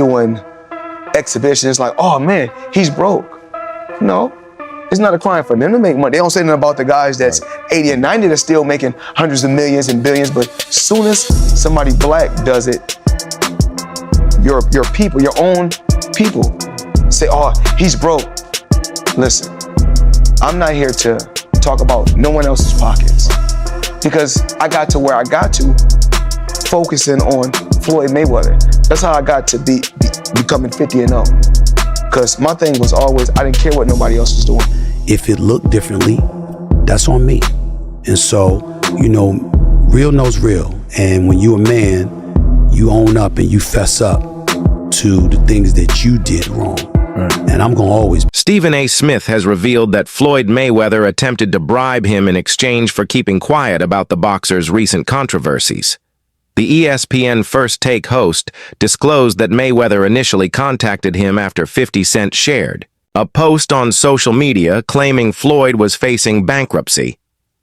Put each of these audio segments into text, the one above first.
doing exhibitions like, oh man, he's broke. No, it's not a crime for them to make money. They don't say nothing about the guys that's 80 and 90 that's still making hundreds of millions and billions, but as soon as somebody black does it, your people, your own people say, oh, he's broke. Listen, I'm not here to talk about no one else's pockets because I got to where I got to focusing on Floyd Mayweather. That's how I got to becoming 50-0. Because my thing was always, I didn't care what nobody else was doing. If it looked differently, that's on me. And so, you know, real knows real. And when you're a man, you own up and you fess up to the things that you did wrong. Right. And I'm gonna always. StephenASmith has revealed that Floyd Mayweather attempted to bribe him in exchange for keeping quiet about the boxer's recent controversies. The ESPN First Take host disclosed that Mayweather initially contacted him after 50 Cent shared a post on social media claiming Floyd was facing bankruptcy.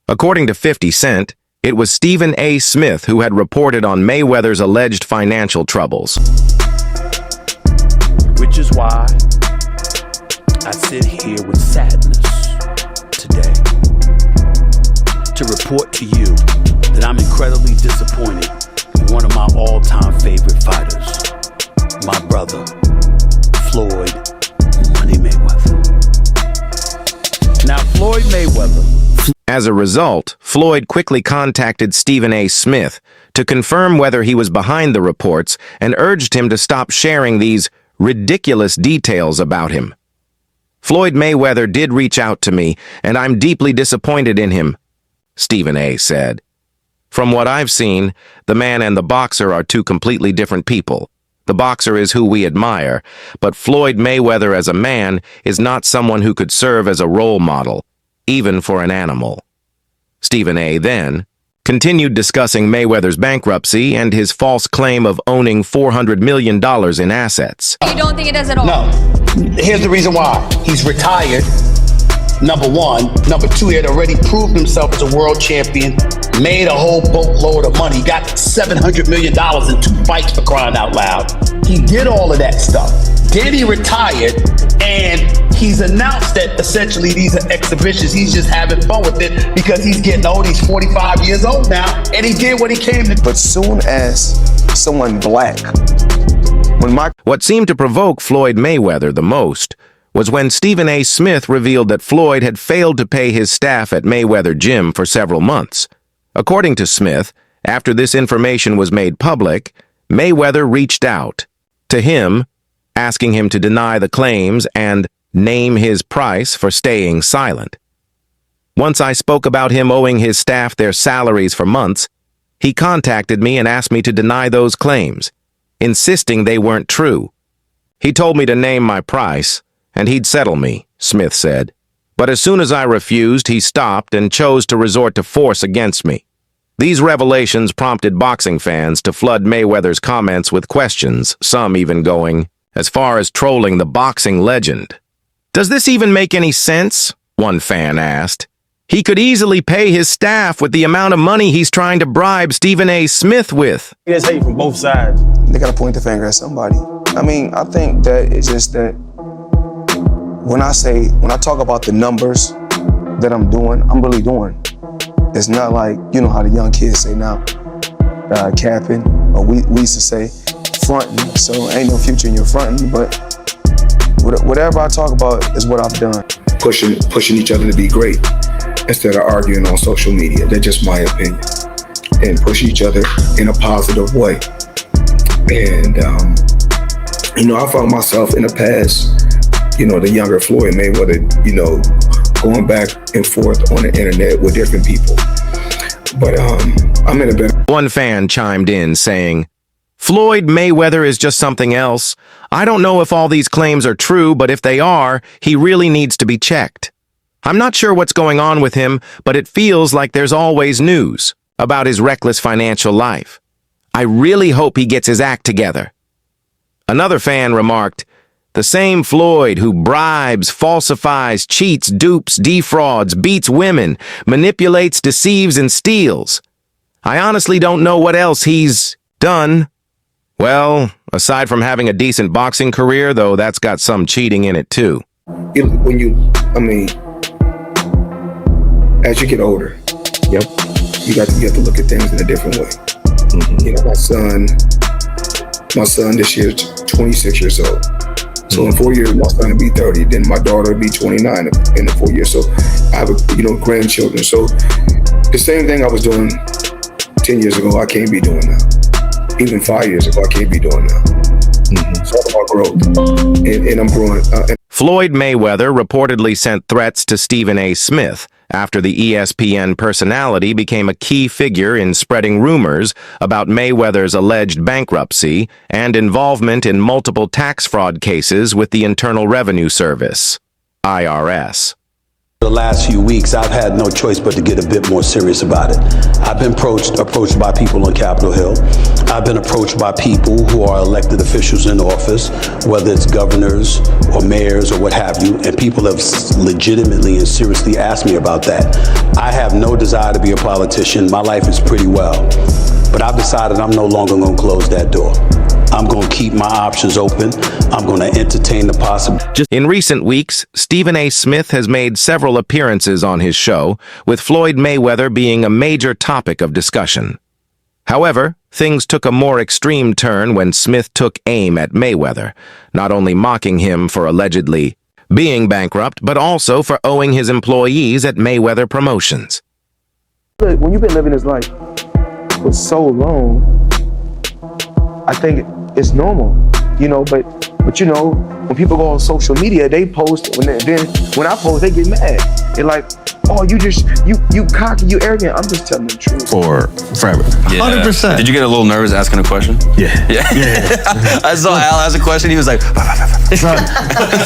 According to 50 Cent, it was StephenASmith who had reported on Mayweather's alleged financial troubles. Which is why I sit here with sadness today to report to you that I'm incredibly disappointed in one of my all-time favorite fighters, my brother, Floyd Mayweather. Now, Floyd Mayweather. As a result, Floyd quickly contacted StephenASmith to confirm whether he was behind the reports and urged him to stop sharing these ridiculous details about him. Floyd Mayweather did reach out to me, and I'm deeply disappointed in him, StephenA said. From what I've seen, the man and the boxer are two completely different people. The boxer is who we admire, but Floyd Mayweather as a man is not someone who could serve as a role model, even for an animal. StephenA then continued discussing Mayweather's bankruptcy and his false claim of owning $400 million in assets. You don't think it does at all? No. Here's the reason why. He's retired, number one. Number two, he had already proved himself as a world champion, made a whole boatload of money, got $700 million in 2 fights for crying out loud. He did all of that stuff. Then he retired, and he's announced that essentially these are exhibitions. He's just having fun with it because he's getting old. He's 45 years old now, and he did what he came to do. But soon as someone black, What seemed to provoke Floyd Mayweather the most was when StephenASmith revealed that Floyd had failed to pay his staff at Mayweather Gym for several months. According to Smith, after this information was made public, Mayweather reached out to him, asking him to deny the claims and name his price for staying silent. Once I spoke about him owing his staff their salaries for months, he contacted me and asked me to deny those claims, insisting they weren't true. He told me to name my price, and he'd settle me, Smith said. But as soon as I refused, he stopped and chose to resort to force against me. These revelations prompted boxing fans to flood Mayweather's comments with questions, some even going as far as trolling the boxing legend. Does this even make any sense? One fan asked. He could easily pay his staff with the amount of money he's trying to bribe StephenASmith with. There's hate from both sides. They gotta point the finger at somebody. I mean, I think that it's just that when I talk about the numbers that I'm doing, I'm really doing. It's not like, you know how the young kids say now, capping, or we used to say fronting, so ain't no future in your fronting, but whatever I talk about is what I've done. Pushing each other to be great instead of arguing on social media. That's just my opinion. And push each other in a positive way. And, I found myself in the past, the younger Floyd Mayweather, going back and forth on the internet with different people. But I'm in a better... One fan chimed in saying, Floyd Mayweather is just something else. I don't know if all these claims are true, but if they are, he really needs to be checked. I'm not sure what's going on with him, but it feels like there's always news about his reckless financial life. I really hope he gets his act together. Another fan remarked, the same Floyd who bribes, falsifies, cheats, dupes, defrauds, beats women, manipulates, deceives, and steals. I honestly don't know what else he's done. Well, aside from having a decent boxing career, though, that's got some cheating in it too. As you get older, you have to look at things in a different way. You know, my son this year is 26 years old. So in 4 years, my son will be 30. Then my daughter will be 29 in the 4 years. So I have, grandchildren. So the same thing I was doing 10 years ago, I can't be doing now. Even 5 years ago, I can't be doing now. It's all about growth, and I'm growing. Floyd Mayweather reportedly sent threats to StephenASmith after the ESPN personality became a key figure in spreading rumors about Mayweather's alleged bankruptcy and involvement in multiple tax fraud cases with the Internal Revenue Service, IRS. The last few weeks, I've had no choice but to get a bit more serious about it. I've been approached by people on Capitol Hill. I've been approached by people who are elected officials in office, whether it's governors or mayors or what have you, and people have legitimately and seriously asked me about that. I have no desire to be a politician. My life is pretty well. But I've decided I'm no longer going to close that door. I'm going to keep my options open. I'm going to entertain the possibility. In recent weeks, StephenASmith has made several appearances on his show, with Floyd Mayweather being a major topic of discussion. However, things took a more extreme turn when Smith took aim at Mayweather, not only mocking him for allegedly being bankrupt, but also for owing his employees at Mayweather Promotions. Look, when you've been living this life for so long, I think it's normal, but when people go on social media, they post, when I post, they get mad. They're like, oh, you cocky, you arrogant. I'm just telling the truth. Forever. Yeah. 100%. Did you get a little nervous asking a question? Yeah. I saw Al ask a question. He was like,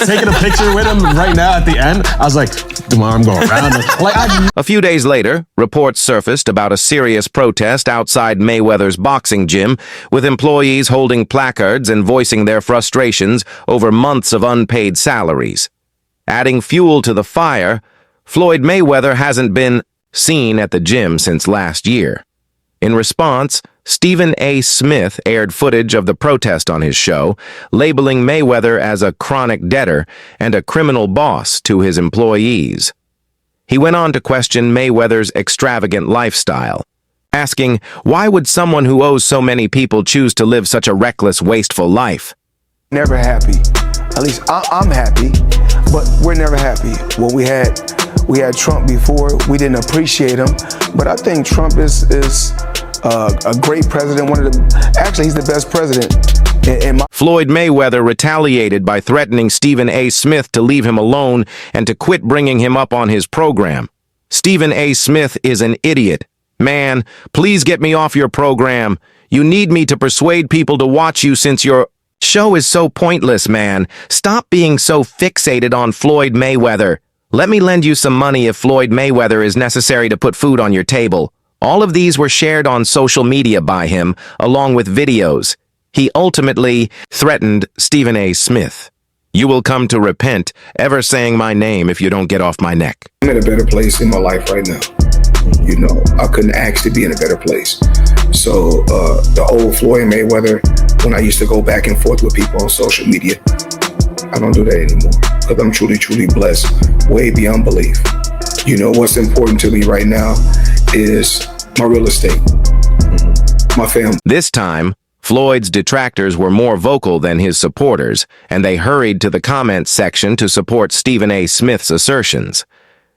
Taking a picture with him right now at the end, I was like, I'm going around it. A few days later, reports surfaced about a serious protest outside Mayweather's boxing gym, with employees holding placards and voicing their frustrations over months of unpaid salaries. Adding fuel to the fire, Floyd Mayweather hasn't been seen at the gym since last year. In response, StephenASmith aired footage of the protest on his show, labeling Mayweather as a chronic debtor and a criminal boss to his employees. He went on to question Mayweather's extravagant lifestyle, asking, why would someone who owes so many people choose to live such a reckless, wasteful life? Never happy. At least I'm happy, but we're never happy. Well, we had Trump before. We didn't appreciate him, but I think Trump is a great president. Actually, he's the best president. Floyd Mayweather retaliated by threatening StephenASmith to leave him alone and to quit bringing him up on his program. StephenASmith is an idiot. Man, please get me off your program. You need me to persuade people to watch you since your show is so pointless, man. Stop being so fixated on Floyd Mayweather. Let me lend you some money if Floyd Mayweather is necessary to put food on your table. All of these were shared on social media by him, along with videos. He ultimately threatened StephenASmith. You will come to repent ever saying my name if you don't get off my neck. I'm in a better place in my life right now. I couldn't ask to be in a better place. So the old Floyd Mayweather, when I used to go back and forth with people on social media, I don't do that anymore because I'm truly, truly blessed, way beyond belief. What's important to me right now is my real estate, my family. This time, Floyd's detractors were more vocal than his supporters, and they hurried to the comments section to support StephenASmith's assertions.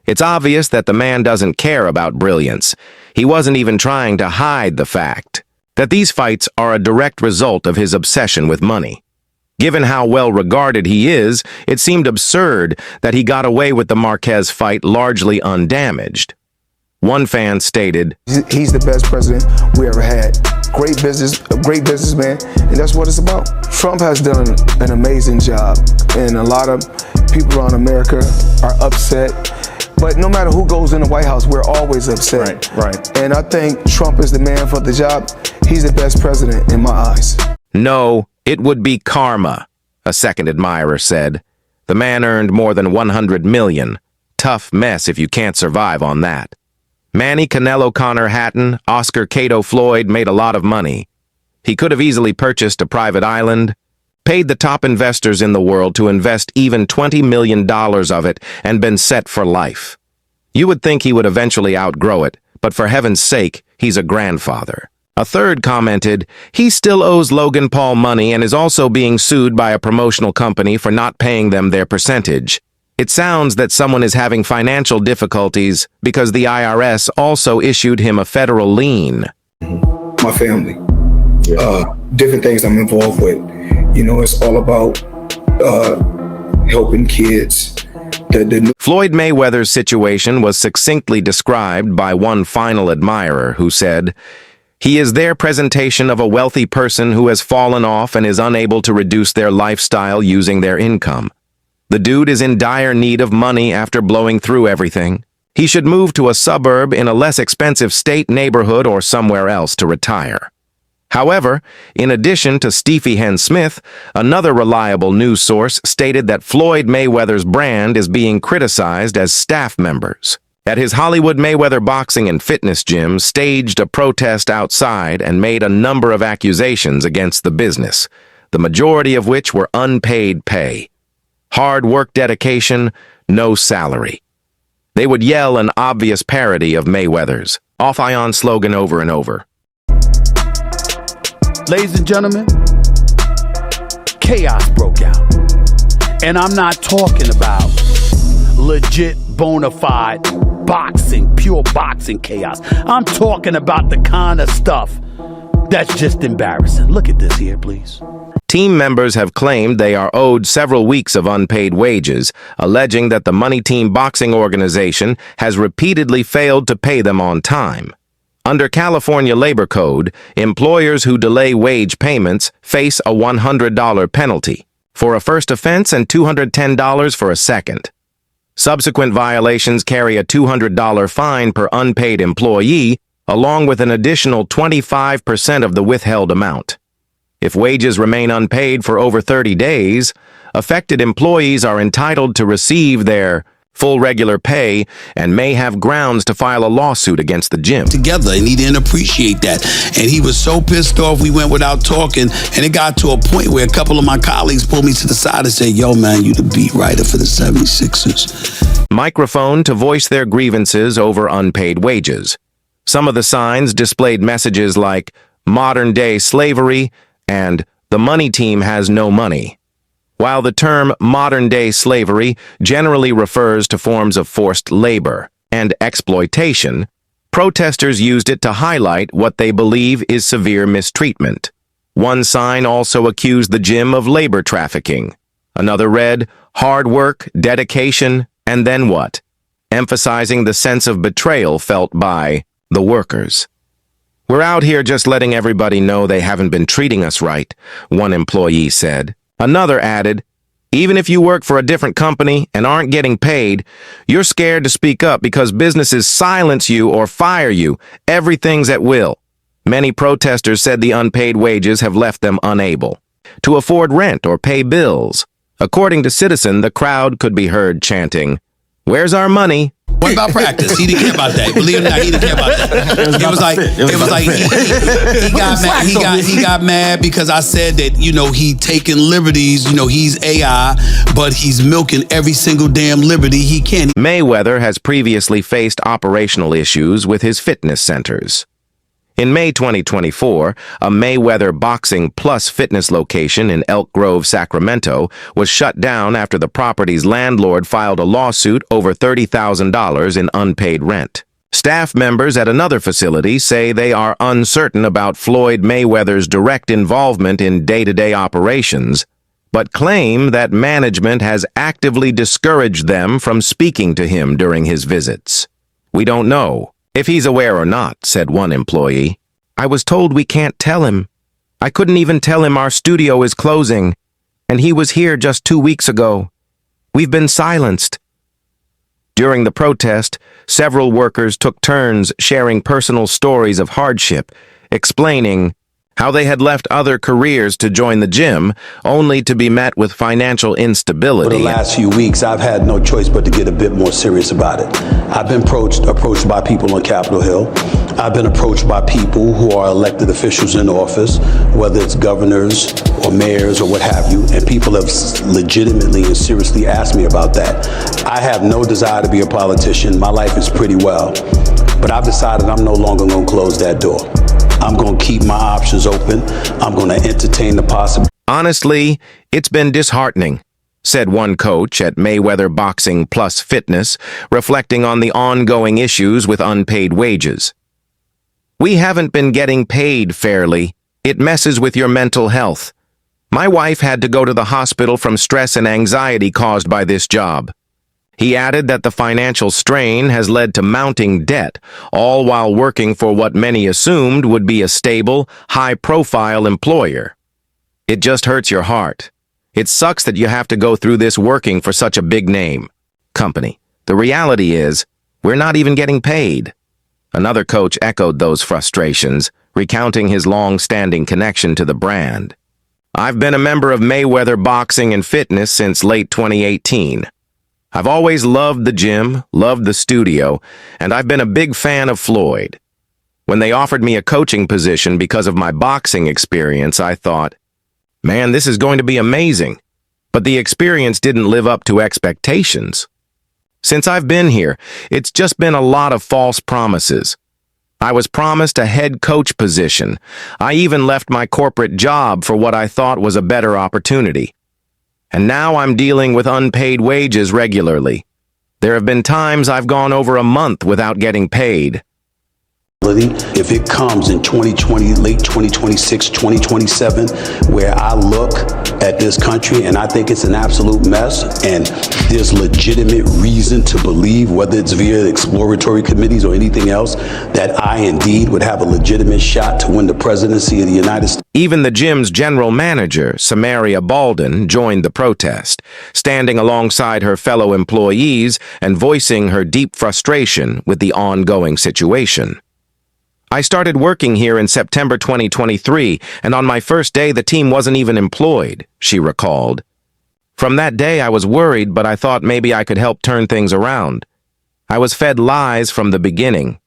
It's obvious that the man doesn't care about brilliance. He wasn't even trying to hide the fact that these fights are a direct result of his obsession with money. Given how well regarded he is, it seemed absurd that he got away with the Marquez fight largely undamaged. One fan stated, he's the best president we ever had. Great businessman, and that's what it's about. Trump has done an amazing job, and a lot of people around America are upset. But no matter who goes in the White House, we're always upset. Right. And I think Trump is the man for the job. He's the best president in my eyes. No, it would be karma, a second admirer said. The man earned more than $100 million. Tough mess if you can't survive on that. Manny Canelo Connor Hatton, Oscar Cato Floyd made a lot of money. He could have easily purchased a private island, paid the top investors in the world to invest even $20 million of it, and been set for life. You would think he would eventually outgrow it, but for heaven's sake, he's a grandfather. A third commented, he still owes Logan Paul money and is also being sued by a promotional company for not paying them their percentage. It sounds that someone is having financial difficulties because the IRS also issued him a federal lien. My family, different things I'm involved with. You know, it's all about helping kids. Floyd Mayweather's situation was succinctly described by one final admirer who said, "He is their presentation of a wealthy person who has fallen off and is unable to reduce their lifestyle using their income. The dude is in dire need of money after blowing through everything. He should move to a suburb in a less expensive state neighborhood or somewhere else to retire." However, in addition to StephenASmith, another reliable news source stated that Floyd Mayweather's brand is being criticized as staff members at his Hollywood Mayweather boxing and fitness gym staged a protest outside and made a number of accusations against the business, the majority of which were unpaid pay. Hard work dedication, no salary. They would yell an obvious parody of Mayweather's off-ion slogan over and over. Ladies and gentlemen, chaos broke out. And I'm not talking about legit, bona fide boxing, pure boxing chaos. I'm talking about the kind of stuff that's just embarrassing. Look at this here, please. Team members have claimed they are owed several weeks of unpaid wages, alleging that the Money Team Boxing organization has repeatedly failed to pay them on time. Under California Labor Code, employers who delay wage payments face a $100 penalty for a first offense and $210 for a second. Subsequent violations carry a $200 fine per unpaid employee, along with an additional 25% of the withheld amount. If wages remain unpaid for over 30 days, affected employees are entitled to receive their full regular pay and may have grounds to file a lawsuit against the gym. Together, and he didn't appreciate that. And he was so pissed off we went without talking, and it got to a point where a couple of my colleagues pulled me to the side and said, "Yo, man, you the beat writer for the 76ers. Microphone to voice their grievances over unpaid wages. Some of the signs displayed messages like modern-day slavery and the money team has no money. While the term modern-day slavery generally refers to forms of forced labor and exploitation, protesters used it to highlight what they believe is severe mistreatment. One sign also accused the gym of labor trafficking. Another read, hard work, dedication, and then what? Emphasizing the sense of betrayal felt by the workers. "We're out here just letting everybody know they haven't been treating us right," one employee said. Another added, "Even if you work for a different company and aren't getting paid, you're scared to speak up because businesses silence you or fire you. Everything's at will." Many protesters said the unpaid wages have left them unable to afford rent or pay bills. According to Citizen, the crowd could be heard chanting, "Where's our money?" What about practice? He didn't care about that. Believe it or not, he didn't care about that. It was like he got mad because I said that, you know, he taking liberties, you know, he's AI, but he's milking every single damn liberty he can. Mayweather has previously faced operational issues with his fitness centers. In May 2024, a Mayweather Boxing Plus fitness location in Elk Grove, Sacramento, was shut down after the property's landlord filed a lawsuit over $30,000 in unpaid rent. Staff members at another facility say they are uncertain about Floyd Mayweather's direct involvement in day-to-day operations, but claim that management has actively discouraged them from speaking to him during his visits. "We don't know if he's aware or not," said one employee. "I was told we can't tell him. I couldn't even tell him our studio is closing, and he was here just 2 weeks ago. We've been silenced." During the protest, several workers took turns sharing personal stories of hardship, explaining, how they had left other careers to join the gym, only to be met with financial For instability. the last few weeks, I've had no choice but to get a bit more serious about it. I've been approached by people on Capitol Hill. I've been approached by people who are elected officials in office, whether it's governors or mayors or what have you, and people have legitimately and seriously asked me about that. I have no desire to be a politician. My life is pretty well. But I've decided I'm no longer going to close that door. I'm going to keep my options open. I'm going to entertain the possibility. Honestly, it's been disheartening, said one coach at Mayweather Boxing Plus Fitness, reflecting on the ongoing issues with unpaid wages. We haven't been getting paid fairly. It messes with your mental health. My wife had to go to the hospital from stress and anxiety caused by this job. He added that the financial strain has led to mounting debt, all while working for what many assumed would be a stable, high-profile employer. It just hurts your heart. It sucks that you have to go through this working for such a big name company. The reality is, we're not even getting paid. Another coach echoed those frustrations, recounting his long-standing connection to the brand. I've been a member of Mayweather Boxing and Fitness since late 2018. I've always loved the gym, loved the studio, and I've been a big fan of Floyd. When they offered me a coaching position because of my boxing experience, I thought, man, this is going to be amazing. But the experience didn't live up to expectations. Since I've been here, it's just been a lot of false promises. I was promised a head coach position. I even left my corporate job for what I thought was a better opportunity. And now I'm dealing with unpaid wages regularly. There have been times I've gone over a month without getting paid. If it comes in 2020, late 2026, 2027, where I look at this country and I think it's an absolute mess and there's legitimate reason to believe, whether it's via exploratory committees or anything else, that I indeed would have a legitimate shot to win the presidency of the United States. Even the gym's general manager, Samaria Baldwin, joined the protest, standing alongside her fellow employees and voicing her deep frustration with the ongoing situation. I started working here in September 2023, and on my first day the team wasn't even employed, she recalled. From that day I was worried, but I thought maybe I could help turn things around. I was fed lies from the beginning.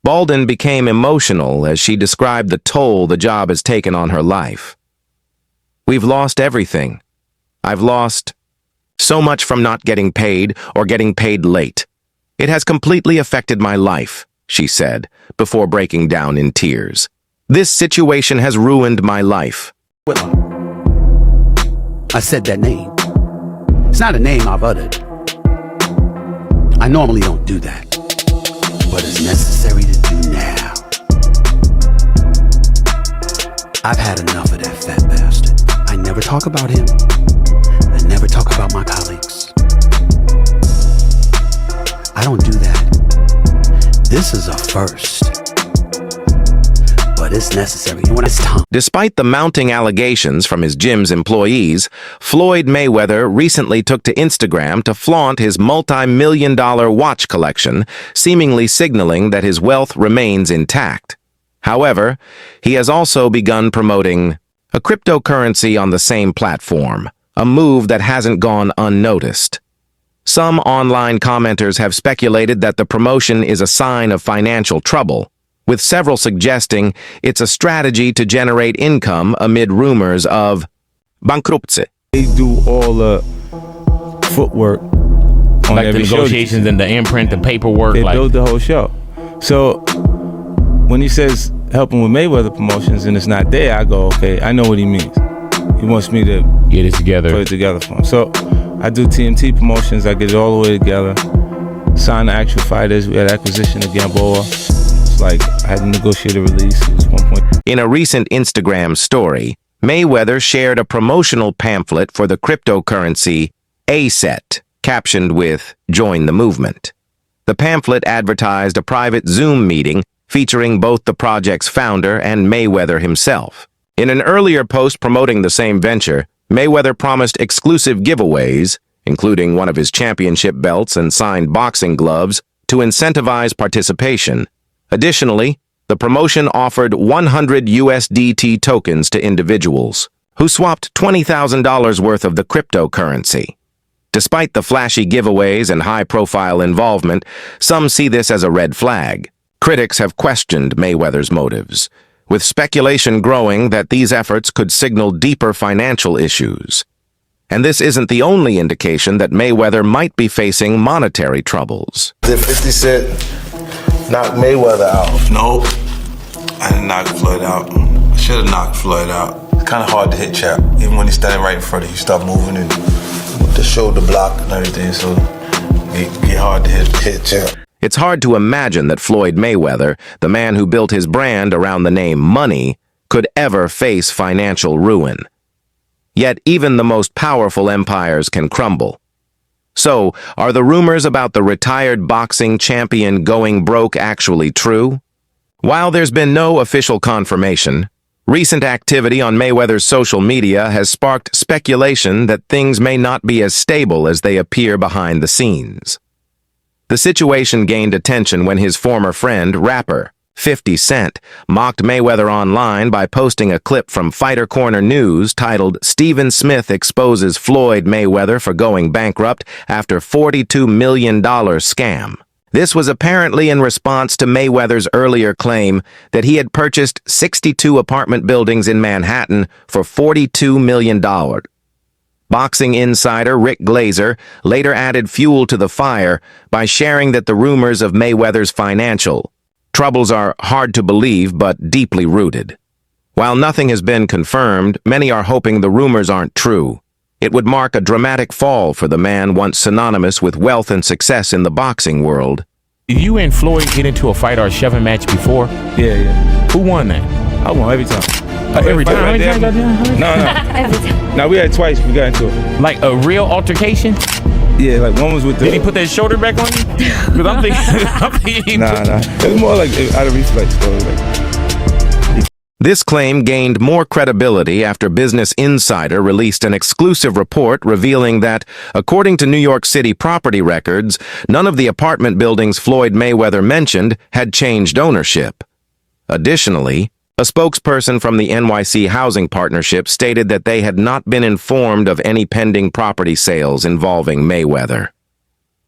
Baldwin became emotional as she described the toll the job has taken on her life. We've lost everything. I've lost so much from not getting paid or getting paid late. It has completely affected my life, she said, before breaking down in tears. This situation has ruined my life. I said that name. It's not a name I've uttered. I normally don't do that, but it's necessary to do now. I've had enough of that fat bastard. I never talk about him. I never talk about my colleagues. I don't do that. This is a first, but it's necessary. When it's time. Despite the mounting allegations from his gym's employees, Floyd Mayweather recently took to Instagram to flaunt his multi-million-dollar watch collection, seemingly signaling that his wealth remains intact. However, he has also begun promoting a cryptocurrency on the same platform, a move that hasn't gone unnoticed. Some online commenters have speculated that the promotion is a sign of financial trouble, with several suggesting it's a strategy to generate income amid rumors of bankruptcy. They do all the footwork on like every the negotiations show. and the imprint, the paperwork. They like build the whole show. So when he says helping with Mayweather promotions and it's not there, I go, okay, I know what he means. He wants me to get it together. Put it together for him. So I do TMT promotions. I get it all the way together. Sign the actual fighters. We had acquisition of Gamboa. It's like I had to negotiate a release. It was 1 point. In a recent Instagram story, Mayweather shared a promotional pamphlet for the cryptocurrency ASET, captioned with "Join the Movement." The pamphlet advertised a private Zoom meeting featuring both the project's founder and Mayweather himself. In an earlier post promoting the same venture, Mayweather promised exclusive giveaways, including one of his championship belts and signed boxing gloves, to incentivize participation. Additionally, The promotion offered 100 USDT tokens to individuals who swapped $20,000 worth of the cryptocurrency. Despite the flashy giveaways and high-profile involvement, some see this as a red flag. Critics have questioned Mayweather's motives, with speculation growing that these efforts could signal deeper financial issues. And this isn't the only indication that Mayweather might be facing monetary troubles. Did 50 Cent knock Mayweather out? Nope. I didn't knock Floyd out. I should have knocked Floyd out. It's kind of hard to hit Chap. Even when he's standing right in front of you, start moving and with the shoulder block and everything, so it get hard to hit Chap. It's hard to imagine that Floyd Mayweather, the man who built his brand around the name Money, could ever face financial ruin. Yet even the most powerful empires can crumble. So, are the rumors about the retired boxing champion going broke actually true? While there's been no official confirmation, recent activity on Mayweather's social media has sparked speculation that things may not be as stable as they appear behind the scenes. The situation gained attention when his former friend, rapper 50 Cent, mocked Mayweather online by posting a clip from Fighter Corner News titled "StephenASmith Exposes Floyd Mayweather for Going Bankrupt After $42 Million Scam." This was apparently in response to Mayweather's earlier claim that he had purchased 62 apartment buildings in Manhattan for $42 million. Boxing insider Rick Glazer later added fuel to the fire by sharing that the rumors of Mayweather's financial troubles are hard to believe but deeply rooted. While nothing has been confirmed, many are hoping the rumors aren't true. It would mark a dramatic fall for the man once synonymous with wealth and success in the boxing world. Did you and Floyd get into a fight or a shoving match before? Yeah. Who won that? I won every time. Every time? How many times I did? No. No, we had twice. We got into it. Like a real altercation? Yeah, like one was with the... Did he put that shoulder back on you? Because I'm thinking... Nah. It was more like out of reflex, though. This claim gained more credibility after Business Insider released an exclusive report revealing that, according to New York City property records, none of the apartment buildings Floyd Mayweather mentioned had changed ownership. Additionally, a spokesperson from the NYC Housing Partnership stated that they had not been informed of any pending property sales involving Mayweather.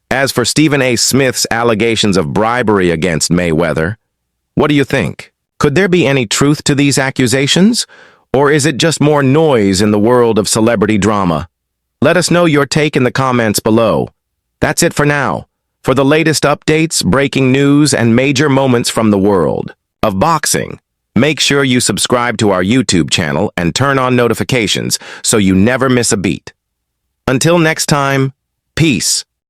As for StephenASmith's allegations of bribery against Mayweather, what do you think? Could there be any truth to these accusations? Or is it just more noise in the world of celebrity drama? Let us know your take in the comments below. That's it for now. For the latest updates, breaking news, and major moments from the world of boxing, make sure you subscribe to our YouTube channel and turn on notifications so you never miss a beat. Until next time, peace.